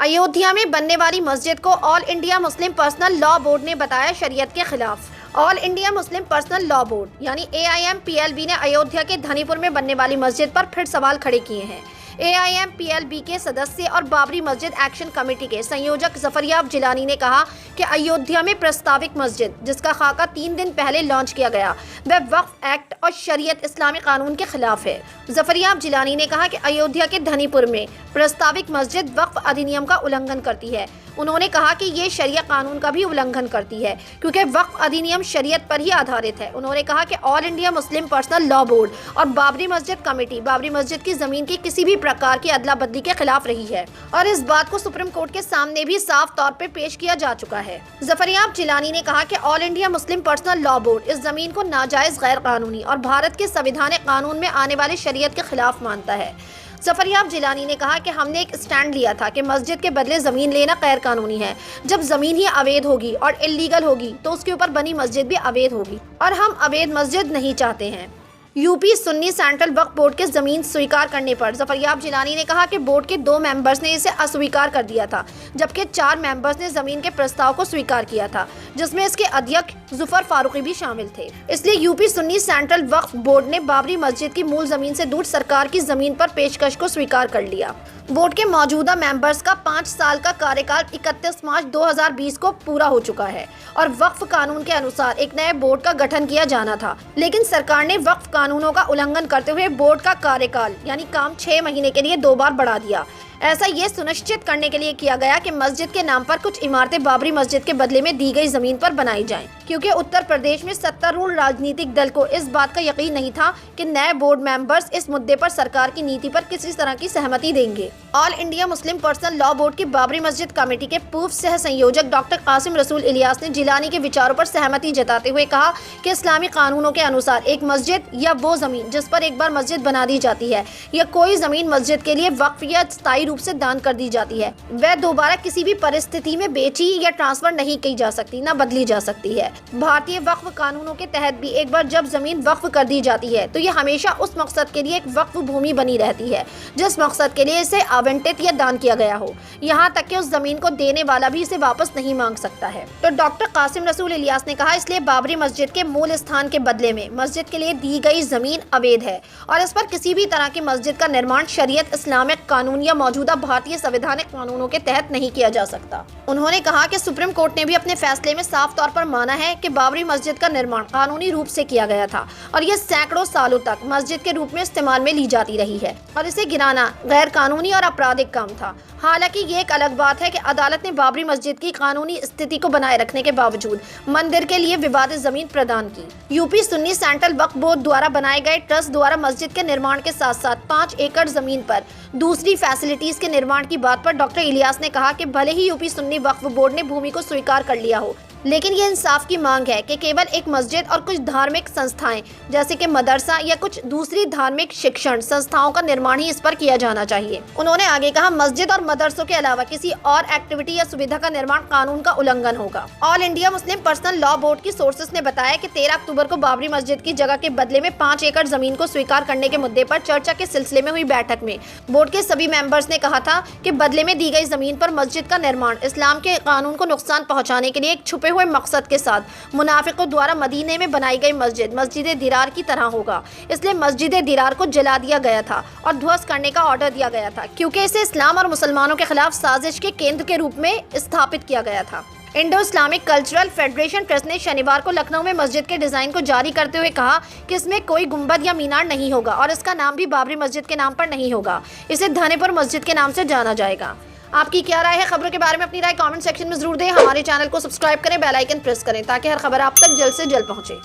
अयोध्या में बनने वाली मस्जिद को all India Muslim personal law board ने बताया शरीयत के खिलाफ। All India Muslim personal law board यानी AIMPLB ने अयोध्या के धनीपुर में बनने वाली मस्जिद पर फिर सवाल खड़े किए हैं। AIMPLB के सदस्य और बाबरी मस्जिद एक्शन कमेटी के संयोजक जफरयाब जिलानी ने कहा कि अयोध्या में प्रस्तावित मस्जिद, जिसका खाका 3 दिन पहले लॉन्च किया गया, वह वक्फ एक्ट और शरीयत इस्लामी कानून के खिलाफ है। जफरयाब जिलानी ने कहा कि अयोध्या के धनीपुर में प्रस्तावित मस्जिद वक्फ अधिनियम का उल्लंघन करती है। उन्होंने कहा कि ये शरिया कानून का भी उल्लंघन करती है, क्योंकि वक्फ अधिनियम शरीयत पर ही आधारित है। उन्होंने कहा कि all India Muslim personal law board और बाबरी मस्जिद कमेटी बाबरी मस्जिद की जमीन की किसी भी प्रकार की अदला बदली के खिलाफ रही है और इस बात को सुप्रीम कोर्ट के सामने भी साफ तौर पे पेश किया जा चुका है। जफरयाब जिलानी ने कहा कि all India Muslim personal law board इस जमीन को नाजायज, गैर कानूनी और भारत के संवैधानिक कानून में आने वाले शरीयत के खिलाफ मानता है। जफरयाब जिलानी ने कहा कि हमने एक स्टैंड लिया था कि मस्जिद के बदले जमीन लेना गैर कानूनी है। जब जमीन ही अवैध होगी और इल्लीगल होगी तो उसके ऊपर बनी मस्जिद भी अवैध होगी और हम अवैध मस्जिद नहीं चाहते हैं। यूपी सुन्नी सेंट्रल वक्फ बोर्ड के जमीन स्वीकार करने पर जफरयाब जिलानी ने कहा कि बोर्ड के 2 मेंबर्स ने इसे अस्वीकार कर दिया था, जबकि 4 मेंबर्स ने जमीन के प्रस्ताव को स्वीकार किया था, जिसमें इसके अध्यक्ष जुफर फारूकी भी शामिल थे। इसलिए यूपी सुन्नी सेंट्रल वक्फ बोर्ड ने बाबरी मस्जिद की मूल जमीन से दूर सरकार की जमीन पर पेशकश को स्वीकार कर लिया। बोर्ड के मौजूदा मेंबर्स का 5 साल का कार्यकाल 31 मार्च 2020 को पूरा हो चुका है और वक्फ कानून के अनुसार एक नए बोर्ड का गठन किया जाना था, लेकिन सरकार ने वक्फ कानूनों का उल्लंघन करते हुए बोर्ड का कार्यकाल यानी काम 6 महीने के लिए 2 बार बढ़ा दिया। ऐसा ये सुनिश्चित करने के लिए किया गया कि मस्जिद के नाम पर कुछ इमारतें बाबरी मस्जिद के बदले में दी गई जमीन पर बनाई जाएं, क्योंकि उत्तर प्रदेश में सत्तारूढ़ राजनीतिक दल को इस बात का यकीन नहीं था कि नए बोर्ड मेंबर्स इस मुद्दे पर सरकार की नीति पर किसी तरह की सहमति देंगे। All India Muslim personal law board की बाबरी मस्जिद कमेटी के पूर्व सह संयोजक डॉक्टर कासिम रसूल इलियास ने जिलानी के विचारों पर सहमति जताते हुए कहा कि इस्लामी कानूनों के अनुसार एक मस्जिद या वो जमीन जिस पर एक बार मस्जिद बना दी जाती है या कोई जमीन मस्जिद के लिए वक्फ या स्थायी रूप से दान कर दी जाती है, वह दोबारा किसी भी परिस्थिति में बेची या ट्रांसफर नहीं की जा सकती, न बदली जा सकती है। भारतीय वक्फ कानूनों के तहत भी एक बार जब जमीन वक्फ कर दी जाती है तो यह हमेशा उस मकसद के लिए एक वक्फ भूमि बनी रहती है जिस मकसद के लिए इसे आवंटित या दान किया गया हो, यहाँ तक कि उस जमीन को देने वाला भी इसे वापस नहीं मांग सकता है। तो डॉक्टर कासिम रसूल इलियास ने कहा, इसलिए बाबरी मस्जिद के मूल स्थान के बदले में मस्जिद के लिए दी गई जमीन अवैध है और इस पर किसी भी तरह की मस्जिद का निर्माण शरीयत इस्लामिक कानून या मौजूदा भारतीय संवैधानिक कानूनों के तहत नहीं किया जा सकता। उन्होंने कहा कि सुप्रीम कोर्ट ने भी अपने फैसले में साफ तौर पर माना है कि बाबरी मस्जिद का निर्माण कानूनी रूप से किया गया था और यह सैकड़ों सालों तक मस्जिद के रूप में इस्तेमाल में ली जाती रही है और इसे गिराना गैर कानूनी और आपराधिक काम था। हालांकि ये एक अलग बात है कि अदालत ने बाबरी मस्जिद की कानूनी स्थिति को बनाए रखने के बावजूद मंदिर के लिए विवादित जमीन प्रदान की। यूपी सुन्नी सेंट्रल वक्फ बोर्ड द्वारा बनाए गए ट्रस्ट द्वारा मस्जिद के निर्माण के साथ साथ 5 एकड़ जमीन पर दूसरी फैसिलिटीज के निर्माण की बात पर डॉक्टर इलियास ने कहा कि भले ही यूपी सुन्नी वक्फ बोर्ड ने भूमि को स्वीकार कर लिया हो, लेकिन ये इंसाफ की मांग है कि केवल एक मस्जिद और कुछ धार्मिक संस्थाएं जैसे कि मदरसा या कुछ दूसरी धार्मिक शिक्षण संस्थाओं का निर्माण ही इस पर किया जाना चाहिए। उन्होंने आगे कहा, मस्जिद और मदरसों के अलावा किसी और एक्टिविटी या सुविधा का निर्माण कानून का उल्लंघन होगा। All India Muslim personal law board की सोर्सेस ने बताया कि 13 अक्टूबर को बाबरी मस्जिद की जगह के बदले में 5 एकड़ जमीन को स्वीकार करने के मुद्दे पर चर्चा के सिलसिले में हुई बैठक में बोर्ड के सभी मेंबर्स ने कहा था कि बदले में दी गई जमीन पर मस्जिद का निर्माण इस्लाम के कानून को नुकसान पहुँचाने के लिए एक छुपे हुए मकसद के साथ मुनाफिकों द्वारा मदीने में बनाई गई मस्जिद दिरार की तरह होगा। इसलिए मस्जिद दिरार को जला दिया गया था और ध्वस्त करने का ऑर्डर दिया गया था, क्योंकि इसे इस्लाम और मुसलमानों के खिलाफ साजिश के केंद्र के रूप में स्थापित किया गया था। Indo Islamic cultural federation trust ने शनिवार को लखनऊ में मस्जिद के डिजाइन को जारी करते हुए कहा कि इसमें कोई गुंबद या मीनार नहीं होगा और इसका नाम भी बाबरी मस्जिद के नाम पर नहीं होगा। इसे धनीपुर मस्जिद के नाम से जाना जाएगा। आपकी क्या राय है? खबरों के बारे में अपनी राय कमेंट सेक्शन में जरूर दें। हमारे चैनल को सब्सक्राइब करें, बेल आइकन प्रेस करें ताकि हर खबर आप तक जल्द से जल्द पहुंचे।